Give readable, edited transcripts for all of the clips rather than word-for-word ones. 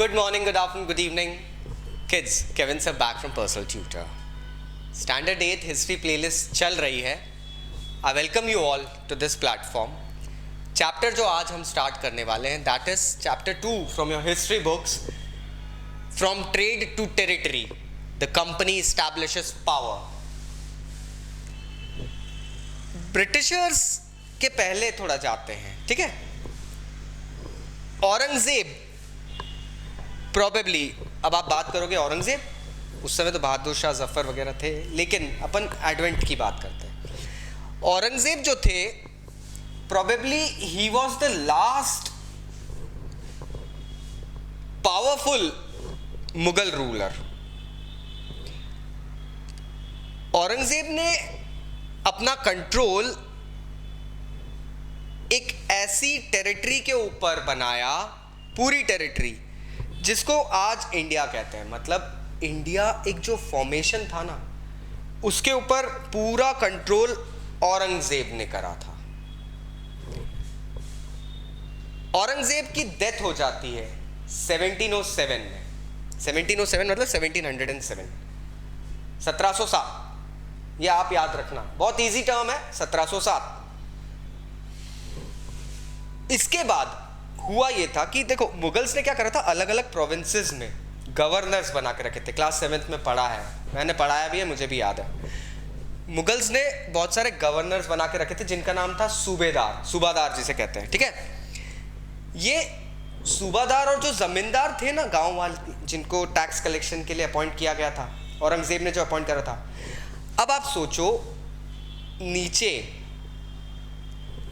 Good morning, good afternoon, good evening. Kids, Kevin sir back from Personal Tutor. Standard 8 history playlist चल रही है. I welcome you all to this platform. Chapter जो आज हम start करने वाले हैं, that is chapter 2 from your history books. From trade to territory, the company establishes power. Britishers के पहले थोड़ा जाते हैं, ठीक है. औरंगजेब प्रॉबेबली, अब आप बात करोगे औरंगजेब, उस समय तो बहादुर शाह जफर वगैरह थे, लेकिन अपन एडवेंट की बात करते हैं. औरंगजेब जो थे, probably he was the last powerful Mughal ruler. Aurangzeb ने अपना कंट्रोल एक ऐसी टेरिटरी के ऊपर बनाया, पूरी टेरिटरी, जिसको आज इंडिया कहते हैं. मतलब इंडिया एक जो फॉर्मेशन था ना, उसके ऊपर पूरा कंट्रोल औरंगजेब ने करा था. औरंगजेब की डेथ हो जाती है 1707 में. 1707 मतलब 1707, 1707. ये आप याद रखना, बहुत इजी टर्म है, 1707. इसके बाद हुआ ये था कि देखो, मुगल्स ने क्या करा था, अलग अलग प्रोविंसेस में गवर्नर्स बना के रखे थे. क्लास 7th में पढ़ा है, मैंने पढ़ाया भी है, मुझे भी याद है. मुगल्स ने बहुत सारे गवर्नर्स बना के रखे थे जिनका नाम था सूबेदार, सूबादार जिसे कहते हैं, ठीक है. ये सूबादार और जो जमींदार थे ना, गांव वाले, जिनको टैक्स कलेक्शन के लिए अपॉइंट किया गया था, औरंगजेब ने जो अपॉइंट करा था. अब आप सोचो, नीचे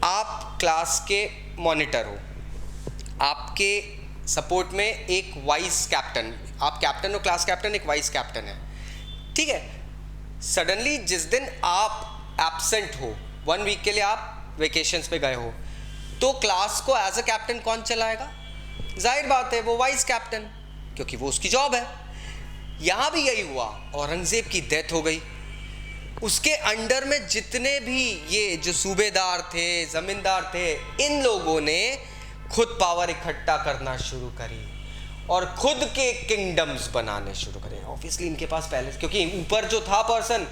आप क्लास के मॉनिटर हो, आपके सपोर्ट में एक वाइस कैप्टन, आप कैप्टन हो, क्लास कैप्टन, एक वाइस कैप्टन है, ठीक है. सडनली जिस दिन आप एब्सेंट हो, 1 वीक के लिए आप वेकेशंस पे गए हो, तो क्लास को एज अ कैप्टन कौन चलाएगा? जाहिर बात है वो वाइस कैप्टन, क्योंकि वो उसकी जॉब है. यहां भी यही हुआ. औरंगजेब की डेथ हो गई. उसके अंडर में जितने भी ये जो सूबेदार थे, जमींदार थे, इन लोगों ने खुद पावर इकट्ठा करना शुरू करी और खुद के किंगडम्स बनाने शुरू करे. ऑब्वियसली इनके पास पहले, क्योंकि ऊपर जो था पर्सन,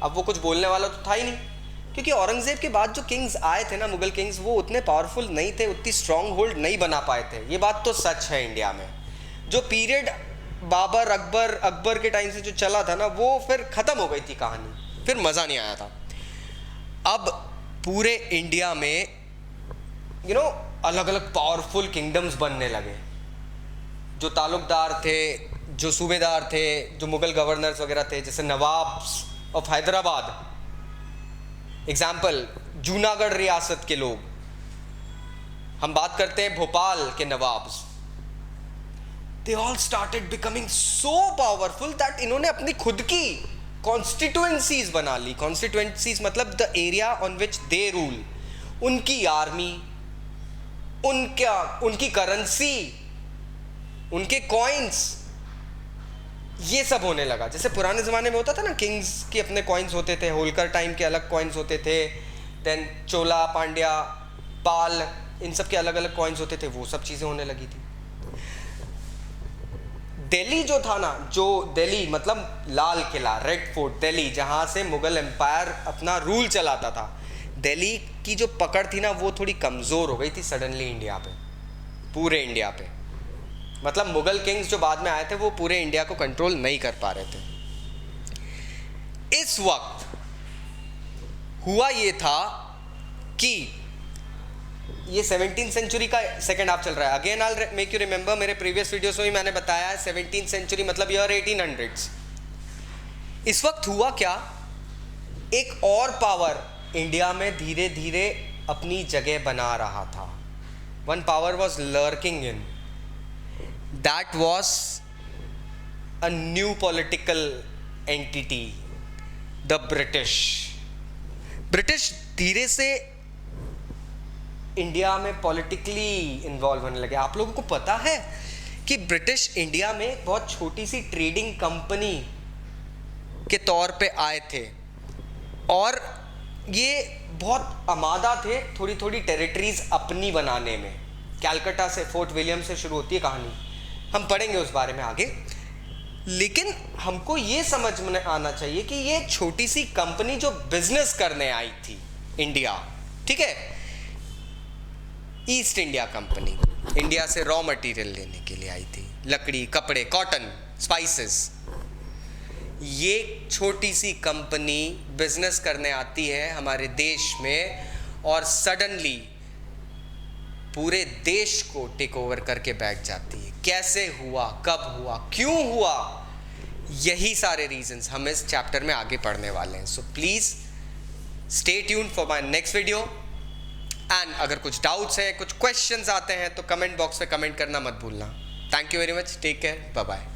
अब वो कुछ बोलने वाला तो था ही नहीं, क्योंकि औरंगजेब के बाद जो किंग्स आए थे ना, मुगल किंग्स, वो उतने पावरफुल नहीं थे, उतनी स्ट्रांग होल्ड नहीं बना पाए थे. ये बात तो सच है. इंडिया में जो पीरियड बाबर, अकबर के टाइम से जो चला था ना, वो फिर खत्म हो गई थी कहानी, फिर मज़ा नहीं आया था. अब पूरे इंडिया में अलग अलग पावरफुल किंगडम्स बनने लगे. जो तालुकदार थे, जो सूबेदार थे, जो मुगल गवर्नर्स वगैरह थे, जैसे nawabs of Hyderabad, example Junagadh रियासत के लोग. हम बात करते हैं भोपाल के nawabs. They all started becoming so powerful that इन्होंने अपनी खुद की कॉन्स्टिट्यूएंसीज बना ली. कॉन्स्टिट्यूएंसीज मतलब the area on which they rule. उनकी आर्मी, उनकी करेंसी, उनके कॉइन्स, ये सब होने लगा. जैसे पुराने ज़माने में होता था ना, किंग्स के अपने कॉइन्स होते थे, होलकर टाइम के अलग कॉइन्स होते थे, देन चोला, पांड्या, पाल, इन सब के अलग अलग कॉइन्स होते थे. वो सब चीज़ें होने लगी थी. दिल्ली जो था ना, जो दिल्ली मतलब लाल किला, रेड फोर्ट, दिल्ली, जहाँ से मुगल एम्पायर अपना रूल चलाता था, दिल्ली की जो पकड़ थी ना, वो थोड़ी कमज़ोर हो गई थी सडनली इंडिया पे, पूरे इंडिया पे. मतलब मुगल किंग्स जो बाद में आए थे, वो पूरे इंडिया को कंट्रोल नहीं कर पा रहे थे. इस वक्त हुआ ये था कि ये 17th सेंचुरी का सेकेंड हाफ चल रहा है. Again I make you remember, मेरे प्रीवियस वीडियोस में भी मैंने बताया है, 17th सेंचुरी मतलब ईयर 1800s. इस वक्त हुआ क्या, एक और पावर इंडिया में धीरे धीरे अपनी जगह बना रहा था. One power was lurking in, that was a new political entity, the British. British धीरे से इंडिया में पॉलिटिकली इन्वॉल्व होने लगे. आप लोगों को पता है कि ब्रिटिश इंडिया में बहुत छोटी सी ट्रेडिंग कंपनी के तौर पे आए थे और ये बहुत आमादा थे थोड़ी थोड़ी टेरिटरीज अपनी बनाने में. कैलकाटा से, फोर्ट विलियम से शुरू होती है कहानी. हम पढ़ेंगे उस बारे में आगे। लेकिन हमको ये समझ में आना चाहिए कि ये छोटी सी कंपनी जो बिजनेस करने आई थी इंडिया, ठीक है, ईस्ट इंडिया कंपनी, इंडिया से रॉ मटेरियल लेने के लिए आई थी, लकड़ी, कपड़े, कॉटन, स्पाइसेस। ये छोटी सी कंपनी बिजनेस करने आती है हमारे देश में और सडनली पूरे देश को टेक ओवर करके बैठ जाती है। कैसे हुआ, कब हुआ, क्यों हुआ, यही सारे रीजंस हम इस चैप्टर में आगे पढ़ने वाले हैं। So please stay tuned for my next video. And अगर कुछ डाउट्स हैं, कुछ क्वेश्चंस आते हैं तो कमेंट बॉक्स में कमेंट करना मत भूलना। Thank you very much, take care, bye bye.